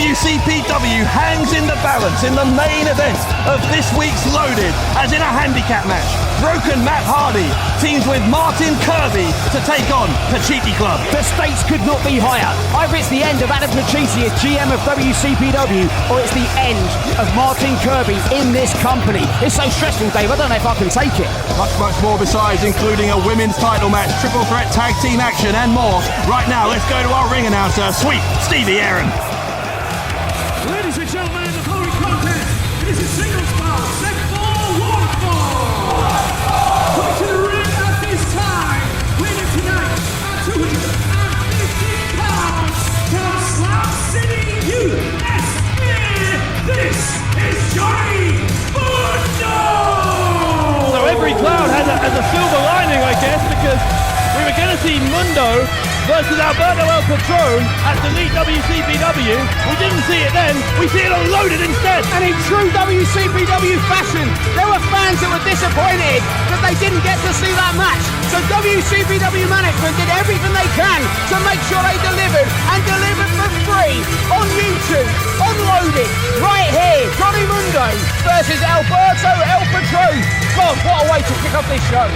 WCPW hangs in the balance in the main event of this week's Loaded, as in a handicap match. Broken Matt Hardy teams with Martin Kirby to take on Pacitti Club. The stakes could not be higher. Either it's the end of Adam Pacitti as GM of WCPW, or it's the end of Martin Kirby in this company. It's so stressful, Dave, I don't know if I can take it. Much more besides, including a women's title match, triple threat tag team action and more. Right now, let's go to our ring announcer, Sweet Stevie Aaron. Ladies and gentlemen, the following contest is a singles bout set for one fall. Coming to the ring at this time, winning tonight at 250 pounds from Slap City, USA. This is Johnny Mundo. So every cloud has a silver lining, I guess, because we were going to see Mundo versus Alberto El Patron at the Elite WCPW. We didn't see it then, we see it on Loaded instead. And in true WCPW fashion, there were fans that were disappointed that they didn't get to see that match. So WCPW management did everything they can to make sure they delivered, and delivered for free on YouTube, on Loaded, right here. Johnny Mundo versus Alberto El Patron. God, what a way to kick off this show.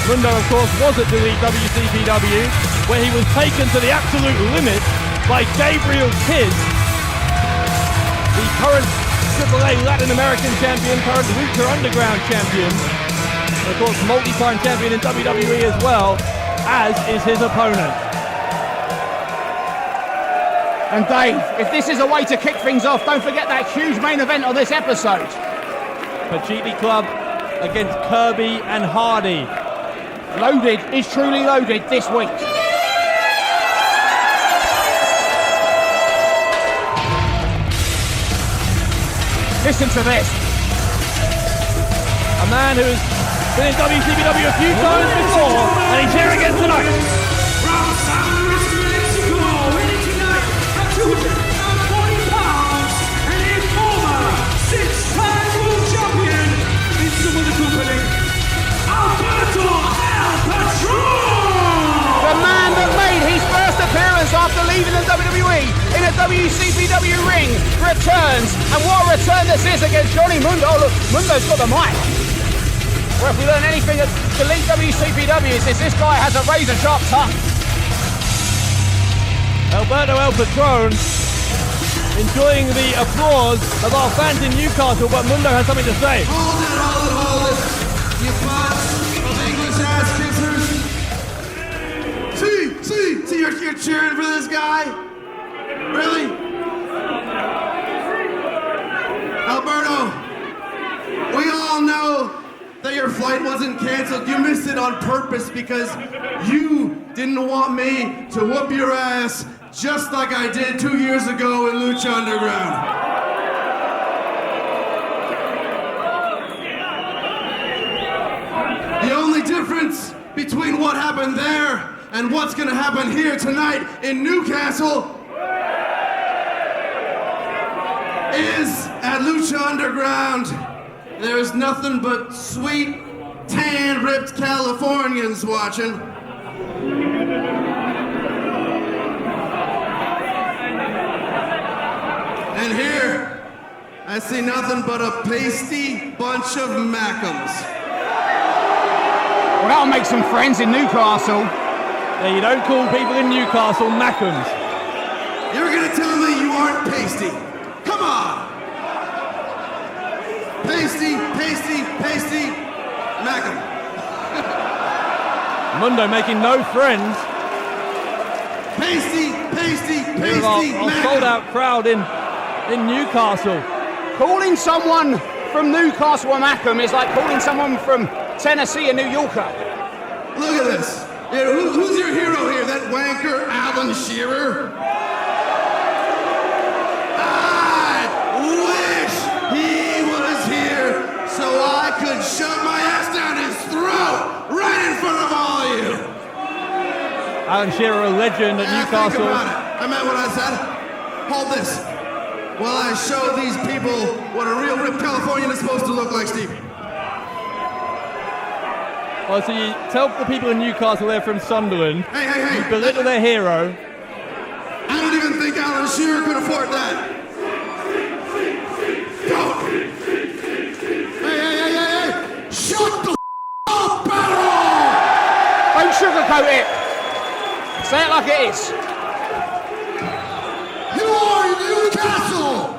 Mundo, of course, was at the Elite WCPW, where he was taken to the absolute limit by Gabriel Kidd, the current AAA Latin American champion, current Lucha Underground champion, and of course multi-time champion in WWE as well, as is his opponent. And Dave, if this is a way to kick things off, don't forget that huge main event on this episode. Pacitti Club against Kirby and Hardy. Loaded is truly loaded this week. Listen to this. A man who's been in WCPW a few times before, and he's here again tonight. From San Luis, Mexico, winning tonight at 240 pounds, and a former six-time world champion in some of the company, Alberto El Patron! The man that made his first appearance after leaving the WWE in a WCPW ring returns. And what a return this is against Johnny Mundo. Oh, look, Mundo's got the mic. Well, if we learn anything at the Elite WCPW, is this guy has a razor-sharp tongue. Alberto El Patron enjoying the applause of our fans in Newcastle, but Mundo has something to say. Hold it, you bunch of English ass kissers. See, you're cheering for this guy? Really? Alberto, we all know that your flight wasn't canceled. You missed it on purpose because you didn't want me to whoop your ass just like I did 2 years ago in Lucha Underground. The only difference between what happened there and what's gonna happen here tonight in Newcastle is at Lucha Underground, there's nothing but sweet, tan, ripped Californians watching. And here, I see nothing but a pasty bunch of Mackums. Well, that'll make some friends in Newcastle. Yeah, you don't call people in Newcastle Mackums. You're gonna tell me you aren't pasty. Come on! Pasty, Mackum. Mundo making no friends. Pasty, Our sold-out crowd in Newcastle. Calling someone from Newcastle a Mackham is like calling someone from Tennessee a New Yorker. Look at this. Yeah, who's your hero here? That wanker Alan Shearer? I wish he was here so I could shove my ass down his throat right in front of all of you. Alan Shearer, a legend at Newcastle. Think about it. I meant what I said. Hold this while I show these people what a real ripped Californian is supposed to look like, Steve. Well, so you tell the people in Newcastle they're from Sunderland. Hey. You belittle their hero. I don't don't even think Alan Shearer could afford that. Don't. Hey. Shut the up, Patron! Don't sugarcoat it. Say it like it is. You are in Newcastle.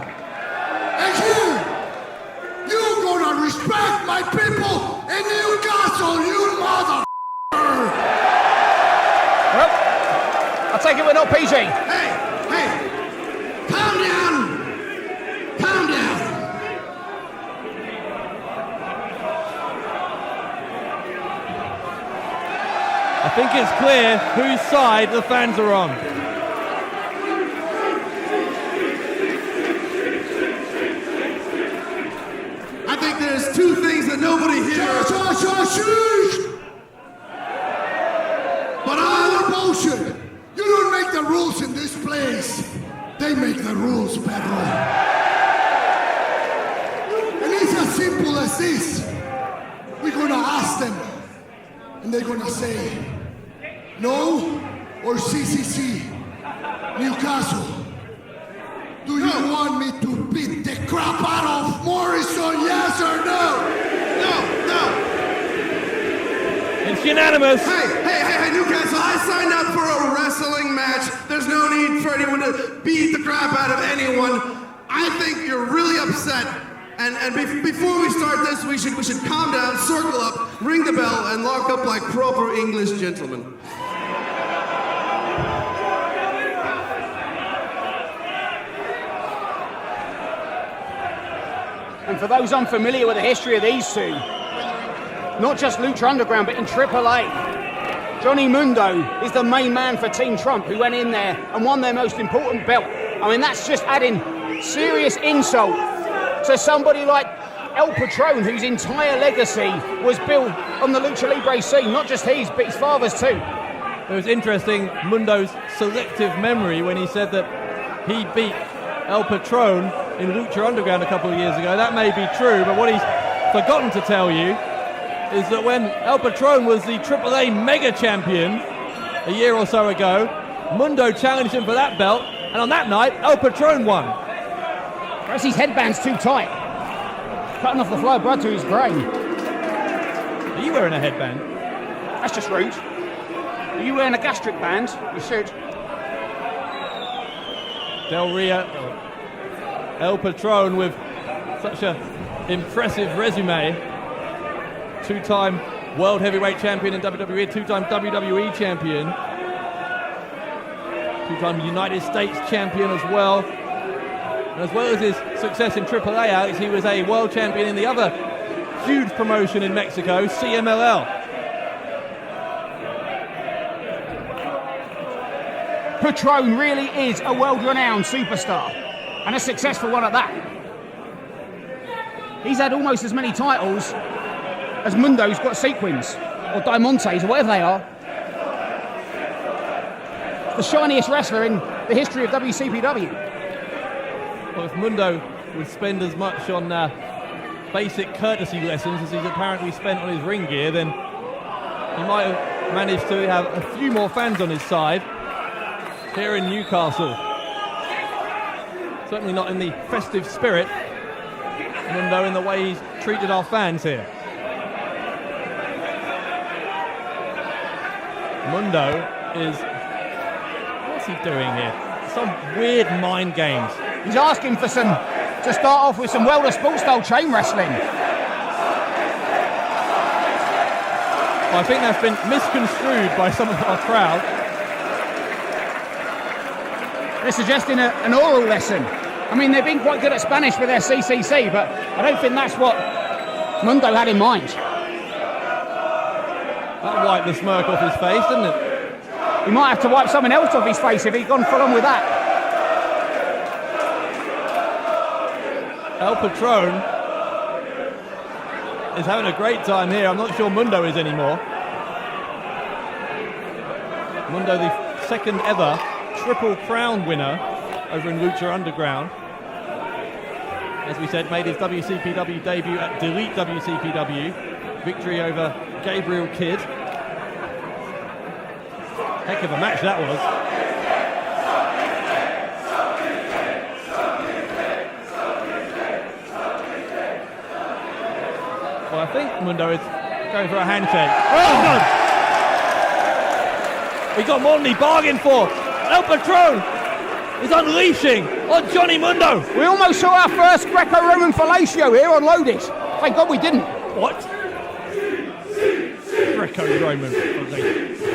And here, you're gonna respect my people in Newcastle, you mother. Well, I take it we're not PG. Hey, calm down. I think it's clear whose side the fans are on. I think there's two things that nobody hears. But all the bullshit. You don't make the rules in this place. They make the rules, Pedro. And it's as simple as this. We're gonna ask them. And they're gonna say, no or CCC, Newcastle. Do you want me to beat the crap out of Morrison, yes or no? No. It's unanimous. Hey, Newcastle, I signed up for a wrestling match. There's no need for anyone to beat the crap out of anyone. I think you're really upset. And before we start this, we should calm down, circle up, ring the bell, and lock up like proper English gentlemen. And for those unfamiliar with the history of these two, not just Lucha Underground, but in AAA, Johnny Mundo is the main man for Team Trump, who went in there and won their most important belt. I mean, that's just adding serious insult to somebody like El Patron, whose entire legacy was built on the Lucha Libre scene, not just his, but his father's too. It was interesting, Mundo's selective memory when he said that he beat El Patron in Lucha Underground a couple of years ago. That may be true, but what he's forgotten to tell you is that when El Patron was the AAA Mega Champion a year or so ago, Mundo challenged him for that belt, and on that night, El Patron won. Perhaps his headband's too tight, cutting off the flow of blood to his brain. Are you wearing a headband? That's just rude. Are you wearing a gastric band? You should. Del Rio, El Patron with such an impressive resume. Two-time World Heavyweight Champion in WWE, two-time WWE Champion. Two-time United States Champion as well. And as well as his success in AAA, Alex, he was a World Champion in the other huge promotion in Mexico, CMLL. Patron really is a world-renowned superstar, and a successful one at that. He's had almost as many titles as Mundo's got sequins, or Diamantes, or whatever they are. The shiniest wrestler in the history of WCPW. Well, if Mundo would spend as much on basic courtesy lessons as he's apparently spent on his ring gear, then he might have managed to have a few more fans on his side here in Newcastle. Certainly not in the festive spirit, Mundo, in the way he's treated our fans here. Mundo is... what's he doing here? Some weird mind games. He's asking for some, to start off with some Welder Sports style chain wrestling. I think that's been misconstrued by some of our crowd. They're suggesting an oral lesson. I mean, they've been quite good at Spanish with their CCC, but I don't think that's what Mundo had in mind. That wiped the smirk off his face, didn't it? He might have to wipe something else off his face if he'd gone full on with that. El Patron is having a great time here. I'm not sure Mundo is anymore. Mundo, the second ever Triple Crown winner over in Lucha Underground. As we said, made his WCPW debut at Delete WCPW. Victory over Gabriel Kidd. Heck of a match that was. think Mundo is going for a handshake. Oh, God! He got more than he bargained for. El Patron is unleashing on Johnny Mundo. We almost saw our first Greco-Roman fellatio here on Loaded. Thank God we didn't. What? Greco-Roman.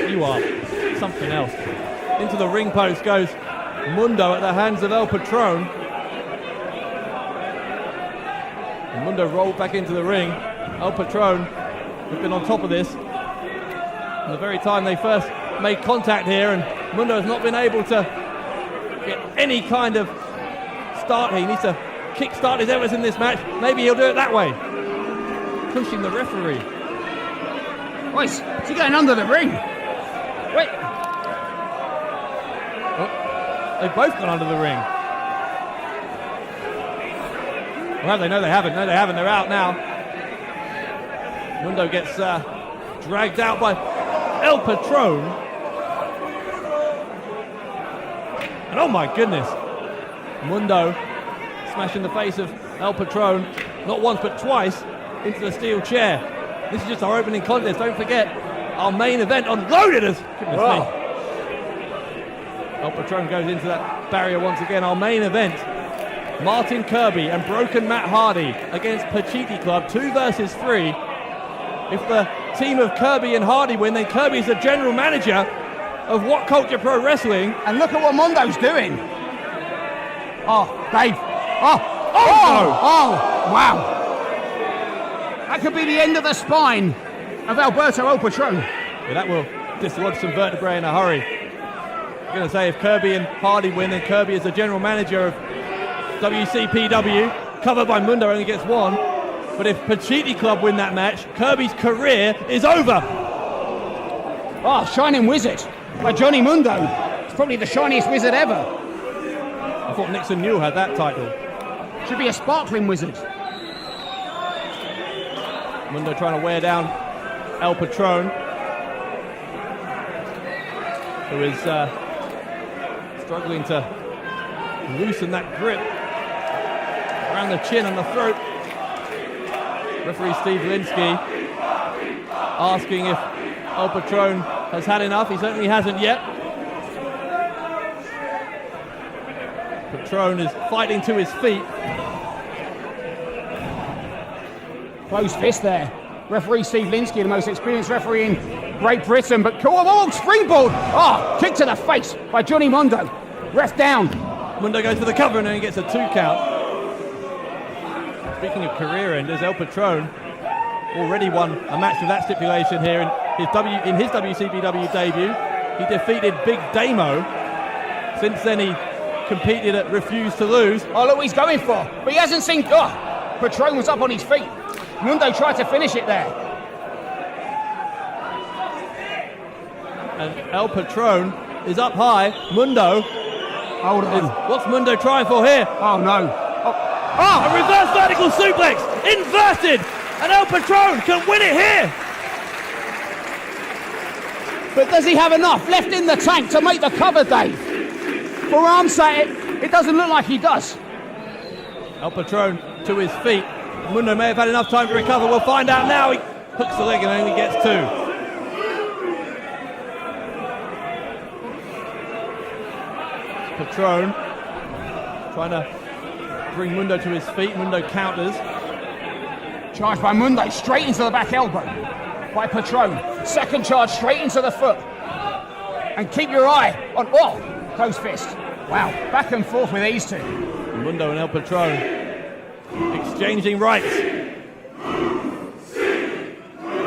You are something else. Into the ring post goes Mundo at the hands of El Patron. And Mundo rolled back into the ring. El Patron has been on top of this from the very time they first made contact here, and Mundo has not been able to get any kind of start here. He needs to kick-start his efforts in this match. Maybe he'll do it that way. Pushing the referee. Wait, is he going under the ring? Wait. Oh, they've both gone under the ring. Well, they know they haven't. No, they haven't. They're out now. Mundo gets dragged out by El Patron. And oh my goodness, Mundo smashing the face of El Patron, not once but twice, into the steel chair. This is just our opening contest. Don't forget, our main event on Loaded as... Goodness me. El Patron goes into that barrier once again. Our main event, Martin Kirby and Broken Matt Hardy against Pacitti Club, 2 versus 3. If the team of Kirby and Hardy win, then Kirby is the general manager of What Culture Pro Wrestling. And look at what Mundo's doing. Oh, Dave. Oh, wow. That could be the end of the spine of Alberto El Patron. Yeah, that will dislodge some vertebrae in a hurry. I'm going to say if Kirby and Hardy win, then Kirby is the general manager of WCPW, covered by Mundo, only gets 1. But if Pacitti Club win that match, Kirby's career is over. Oh, Shining Wizard by Johnny Mundo. It's probably the shiniest wizard ever. I thought Nixon Newell had that title. Should be a sparkling wizard. Mundo trying to wear down El Patron, who is struggling to loosen that grip around the chin and the throat. Referee Steve Linsky asking if El Patron has had enough. He certainly hasn't yet. Patron is fighting to his feet. Close fist there. Referee Steve Linsky, the most experienced referee in Great Britain, but springboard! Oh, kick to the face by Johnny Mundo. Ref down. Mundo goes for the cover and then he gets a 2 count. Speaking of career enders, El Patron already won a match with that stipulation here in his WCPW debut. He defeated Big Damo. Since then he competed at Refuse to Lose. Oh, look what he's going for. But he hasn't seen... Oh, Patron was up on his feet. Mundo tried to finish it there. And El Patron is up high. Mundo. Hold on. What's Mundo trying for here? Oh, no. A reverse vertical suplex. Inverted. And El Patron can win it here. But does he have enough left in the tank to make the cover, Dave? For arm's sake, it doesn't look like he does. El Patron to his feet. Mundo may have had enough time to recover. We'll find out now. He hooks the leg and only gets 2. Patron trying to bring Mundo to his feet. Mundo counters. Charged by Mundo, straight into the back elbow by Patron. Second charge straight into the foot. And keep your eye on... Oh, close fist. Wow, back and forth with these 2. Mundo and El Patron exchanging rights.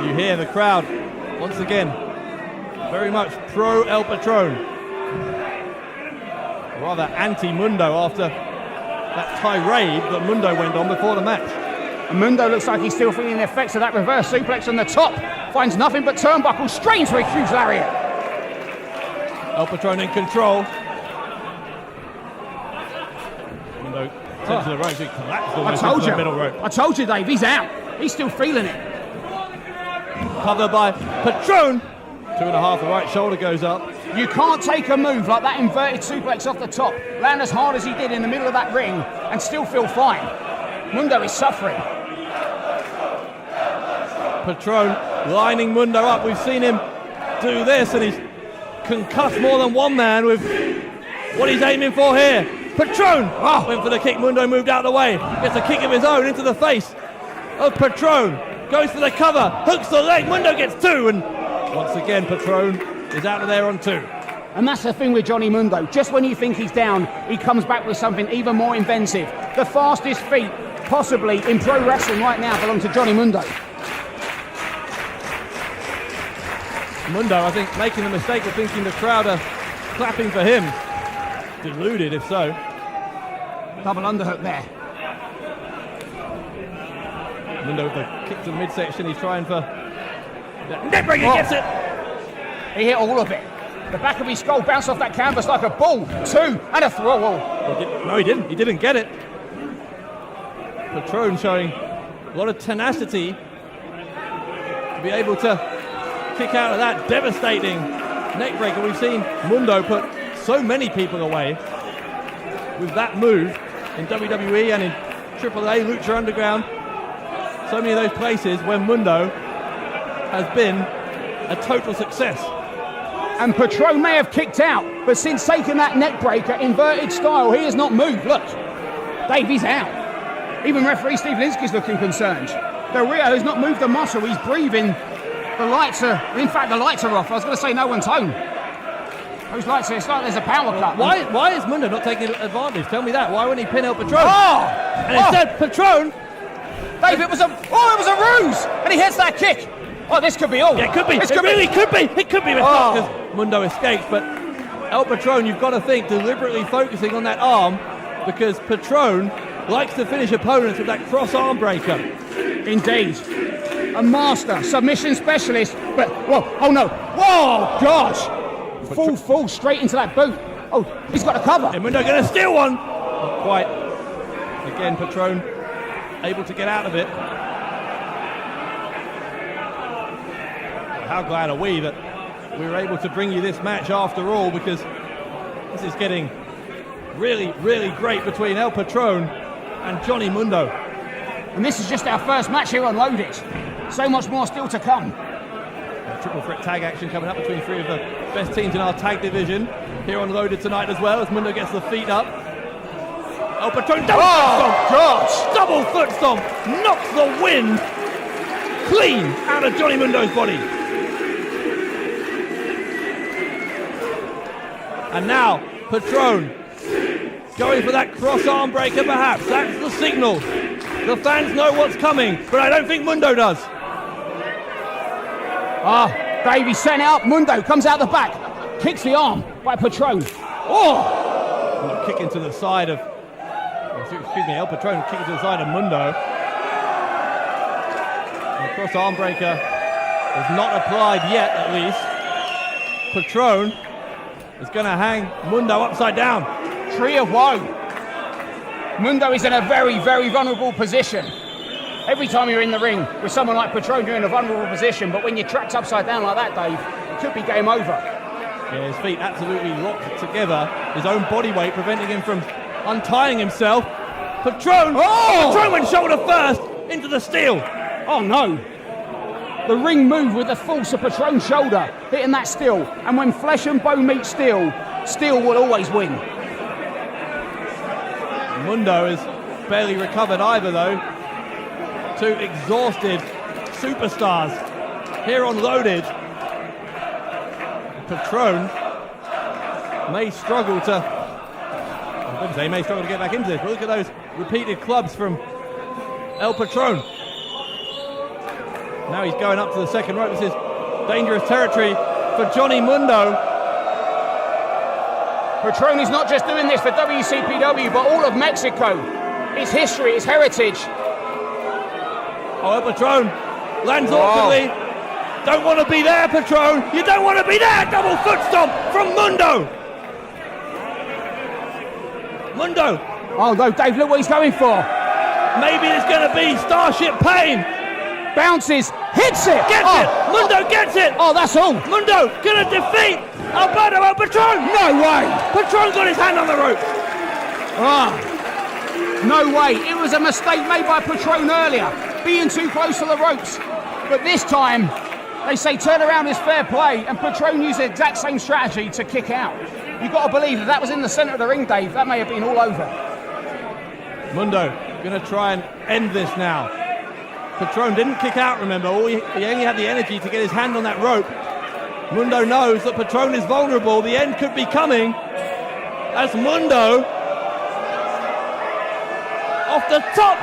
You hear the crowd once again very much pro El Patron, rather anti-Mundo after that tirade that Mundo went on before the match. And Mundo looks like he's still feeling the effects of that reverse suplex on the top. Finds nothing but turnbuckle straight into a huge lariat. El Patron in control. Mundo turns to the ropes, he collapsed almost into the middle rope. I told you, Dave, he's out. He's still feeling it. Covered by Patron. 2.5, the right shoulder goes up. You can't take a move like that inverted suplex off the top, land as hard as he did in the middle of that ring, and still feel fine. Mundo is suffering. Patron lining Mundo up. We've seen him do this, and he's concussed more than one man with what he's aiming for here. Patron went for the kick. Mundo moved out of the way. Gets a kick of his own into the face of Patron. Goes for the cover. Hooks the leg. Mundo gets two. And once again, Patron is out of there on two. And that's the thing with Johnny Mundo. Just when you think he's down, he comes back with something even more inventive. The fastest feet possibly in pro wrestling right now belong to Johnny Mundo. Mundo, I think, making the mistake of thinking the crowd are clapping for him. Deluded, if so. Double underhook there. Mundo with the kick to the midsection. He's trying for... Neckbreaker gets it! He hit all of it. The back of his skull bounced off that canvas like a ball. Two, and a throw. No, he didn't. He didn't get it. Patron showing a lot of tenacity to be able to kick out of that devastating neckbreaker. We've seen Mundo put so many people away with that move in WWE and in AAA, Lucha Underground. So many of those places where Mundo has been a total success. And Patron may have kicked out, but since taking that neckbreaker inverted style, he has not moved. Look, Dave, he's out. Even referee Steve Linsky's looking concerned. Del Rio has not moved a muscle. He's breathing. The lights are off. I was going to say no one's home. Those lights, it's like there's a power cut. Why is Mundo not taking advantage? Tell me that. Why wouldn't he pin El Patron? And instead, Patron... Dave, it was a ruse! And he hits that kick. Oh, this could be all. Yeah, it could be. It really could be. It could be because Mundo escapes. But El Patron, you've got to think, deliberately focusing on that arm because Patron likes to finish opponents with that cross arm breaker. Indeed. A master, submission specialist. But, oh no. Whoa, gosh. Full straight into that boot. Oh, he's got a cover. And Mundo going to steal one. Not quite. Again, Patron able to get out of it. How glad are we that we were able to bring you this match after all, because this is getting really, really great between El Patron and Johnny Mundo. And this is just our first match here on Loaded. So much more still to come. Triple threat tag action coming up between three of the best teams in our tag division here on Loaded tonight as well, as Mundo gets the feet up. El Patron double foot stomp! Double foot stomp knocks the wind clean out of Johnny Mundo's body. And now Patron going for that cross arm breaker perhaps. That's the signal. The fans know what's coming, but I don't think Mundo does. Davey setting it up. Mundo comes out the back. Kicks the arm by Patron. Kick into the side of... Excuse me, El Patron kicking to the side of Mundo. And the cross arm breaker is not applied yet, at least. Patron is going to hang Mundo upside down. Tree of woe. Mundo is in a very, very vulnerable position. Every time you're in the ring with someone like Patron, you're in a vulnerable position, but when you're trapped upside down like that, Dave, it could be game over. Yeah, his feet absolutely locked together. His own body weight preventing him from untying himself. Patron went shoulder first into the steel. Oh no. The ring moved with the force of Patron's shoulder, hitting that steel. And when flesh and bone meet steel, steel will always win. Mundo is barely recovered either, though. Two exhausted superstars here on Loaded. Patron may struggle to... He may struggle to get back into this, but look at those repeated clubs from El Patron. Now he's going up to the second rope. This is dangerous territory for Johnny Mundo. Patron is not just doing this for WCPW, but all of Mexico. His history, his heritage. El Patron lands awkwardly. Don't want to be there, Patron. You don't want to be there. Double foot stomp from Mundo. Mundo. Oh no, Dave, look what he's going for. Maybe it's going to be Starship Pain. Bounces, hits it. Gets it. Mundo gets it. Oh, that's all. Mundo going to defeat Alberto El Patron. No way. Patron got his hand on the rope. No way. It was a mistake made by Patron earlier, being too close to the ropes. But this time, they say turn around is fair play, and Patron used the exact same strategy to kick out. You've got to believe that was in the centre of the ring, Dave. That may have been all over. Mundo going to try and end this now. Patron didn't kick out, remember. He only had the energy to get his hand on that rope. Mundo knows that Patron is vulnerable. The end could be coming as Mundo off the top.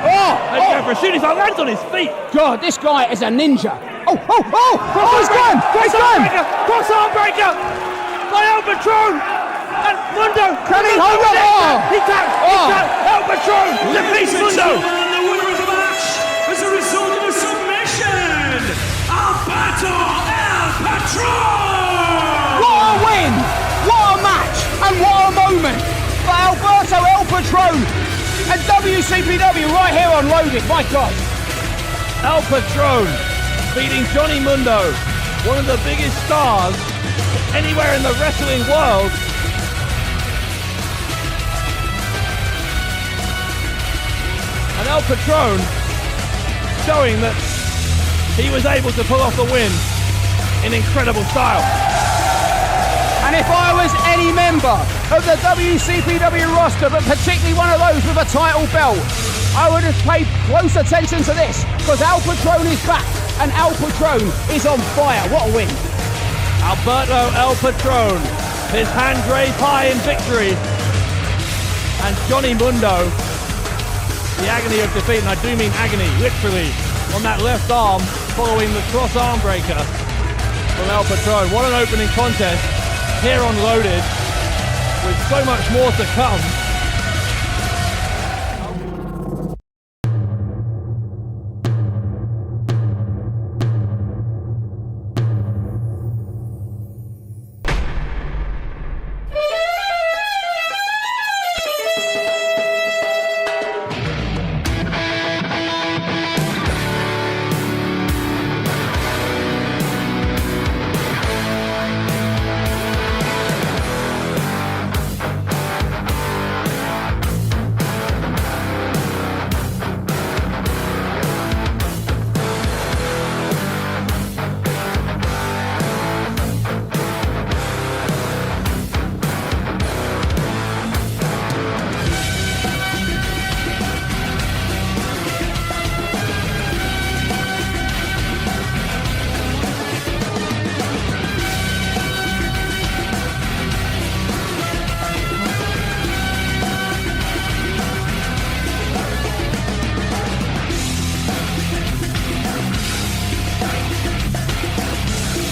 Shooting star lands on his feet. God, this guy is a ninja. Oh, he's gone. Cross arm breaker by El Patron. And Mundo, can he hold up? He can. El Patron defeats Mundo. And the winner of the match as a result of a submission, Alberto El Patron. What a win! What a match! And what a moment for Alberto El Patron and WCPW right here on Loaded. My God. El Patron beating Johnny Mundo, one of the biggest stars anywhere in the wrestling world. And El Patron showing that he was able to pull off the win in incredible style. And if I was any member of the WCPW roster, but particularly one of those with a title belt, I would have paid close attention to this, because Al Patron is back, and Al Patron is on fire. What a win. Alberto El Patron, his hands raised high in victory. And Johnny Mundo, the agony of defeat, and I do mean agony, literally, on that left arm, following the cross arm breaker from El Patron. What an opening contest here on Loaded, with so much more to come.